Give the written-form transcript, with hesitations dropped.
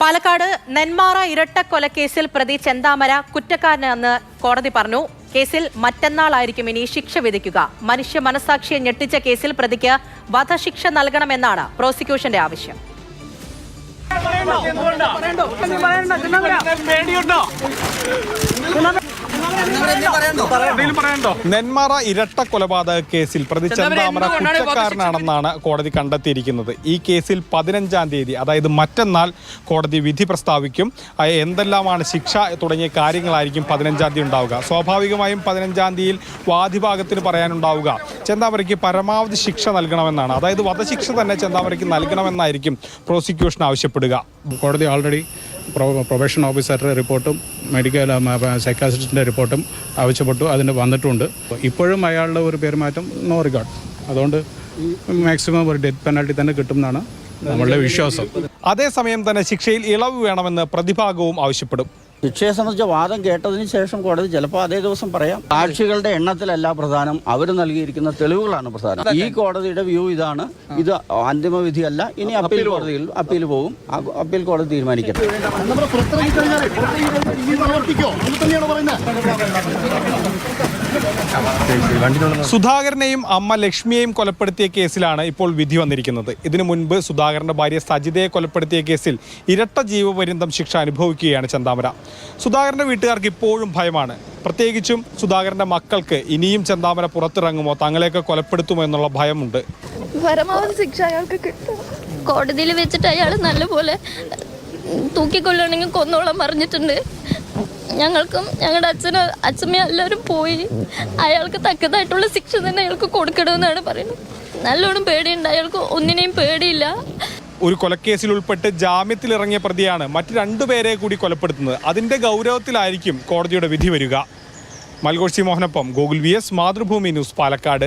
പാലക്കാട് നെന്മാറ ഇരട്ടക്കൊലക്കേസിൽ പ്രതി ചെന്താമര കുറ്റക്കാരനെന്ന് കോടതി പറഞ്ഞു. കേസിൽ മറ്റന്നാളായിരിക്കും ഇനി ശിക്ഷ വിധിക്കുക. മനുഷ്യ മനസാക്ഷിയെ ഞെട്ടിച്ച കേസിൽ പ്രതിക്ക് വധശിക്ഷ നൽകണമെന്നാണ് പ്രോസിക്യൂഷന്റെ ആവശ്യം. നെന്മാറ ഇരട്ട കൊലപാതക കേസിൽ പ്രതി ചെന്താമര കുറ്റക്കാരനാണെന്നാണ് കോടതി കണ്ടെത്തിയിരിക്കുന്നത്. ഈ കേസിൽ 15-ാം തീയതി, അതായത് മറ്റന്നാൾ കോടതി വിധി പ്രസ്താവിക്കും. എന്തെല്ലാമാണ് ശിക്ഷ തുടങ്ങിയ കാര്യങ്ങളായിരിക്കും 15-ാം തീയതി ഉണ്ടാവുക. സ്വാഭാവികമായും 15-ാം തീയതിയിൽ വാദിഭാഗത്തിന് പറയാനുണ്ടാവുക ചെന്താമരയ്ക്ക് പരമാവധി ശിക്ഷ നൽകണമെന്നാണ്. അതായത് വധശിക്ഷ തന്നെ ചെന്താമരയ്ക്ക് നൽകണമെന്നായിരിക്കും പ്രോസിക്യൂഷൻ ആവശ്യപ്പെടുക. കോടതി ഓൾറെഡി പ്രൊബേഷൻ ഓഫീസറുടെ റിപ്പോർട്ടും മെഡിക്കൽ സൈക്കാട്രിസ്റ്റിൻ്റെ റിപ്പോർട്ടും ആവശ്യപ്പെട്ടു. അതിന് വന്നിട്ടുണ്ട്. ഇപ്പോഴും അയാളുടെ ഒരു പെരുമാറ്റം നോ റിഗാർഡ്. അതുകൊണ്ട് മാക്സിമം ഒരു ഡെത്ത് പെനാൽറ്റി തന്നെ കിട്ടുമെന്നാണ് നമ്മളുടെ വിശ്വാസം. അതേസമയം തന്നെ ശിക്ഷയിൽ ഇളവ് വേണമെന്ന് പ്രതിഭാഗവും ആവശ്യപ്പെടും. ശിക്ഷയെ സംബന്ധിച്ച വാദം കേട്ടതിന് ശേഷം കോടതി ചിലപ്പോൾ അതേ ദിവസം പറയാം. സാക്ഷികളുടെ എണ്ണത്തിലല്ല പ്രധാനം, അവർ നൽകിയിരിക്കുന്ന തെളിവുകളാണ് പ്രധാനം. ഈ കോടതിയുടെ വ്യൂ ഇതാണ്. ഇത് അന്തിമ വിധിയല്ല. ഇനി അപ്പീൽ കോടതിയിൽ അപ്പീൽ പോകും. അപ്പീൽ കോടതി തീരുമാനിക്കട്ടെ. സുധാകരനെയും അമ്മ ലക്ഷ്മിയെയും കൊലപ്പെടുത്തിയ കേസിലാണ് ഇപ്പോൾ വിധി വന്നിരിക്കുന്നത്. ഇതിനു മുൻപ് സുധാകരന്റെ ഭാര്യ സജിതയെ കൊലപ്പെടുത്തിയ കേസിൽ ഇരട്ട ജീവപര്യന്തം ശിക്ഷ അനുഭവിക്കുകയാണ് ചെന്താമര. സുധാകരന്റെ വീട്ടുകാർക്ക് ഇപ്പോഴും ഭയമാണ്. പ്രത്യേകിച്ചും സുധാകരന്റെ മക്കൾക്ക് ഇനിയും ചെന്താമര പുറത്തിറങ്ങുമോ, തങ്ങളെയൊക്കെ കൊലപ്പെടുത്തുമോ എന്നുള്ള ഭയമുണ്ട്. പരമാവധി ശിക്ഷ അയാൾക്ക് കിട്ടും. കോടതിയിൽ വെച്ചിട്ട് അയാൾ നല്ലപോലെ തൂക്കിക്കൊല്ലണമെങ്കിൽ കൊന്നോളം പറഞ്ഞിട്ടുണ്ട്. ഞങ്ങൾക്കും ഞങ്ങളുടെ അച്ഛമ്മയും എല്ലാവരും പോയി. അയാൾക്ക് തക്കതായിട്ടുള്ള ശിക്ഷ തന്നെ അയാൾക്ക് കൊടുക്കണമെന്നാണ് പറയുന്നത്. നല്ലോണം പേടിയുണ്ട് അയാൾക്ക്. ഒന്നിനെയും പേടിയില്ല. ഒരു കൊലക്കേസിൽ ഉൾപ്പെട്ട് ജാമ്യത്തിലിറങ്ങിയ പ്രതിയാണ് മറ്റ് 2 പേരെ കൂടി കൊലപ്പെടുത്തുന്നത്. അതിന്റെ ഗൗരവത്തിലായിരിക്കും കോടതിയുടെ വിധി വരിക. മൽഗോഷി മോഹനൊപ്പം ഗോകുൽ VS, മാതൃഭൂമി ന്യൂസ്, പാലക്കാട്.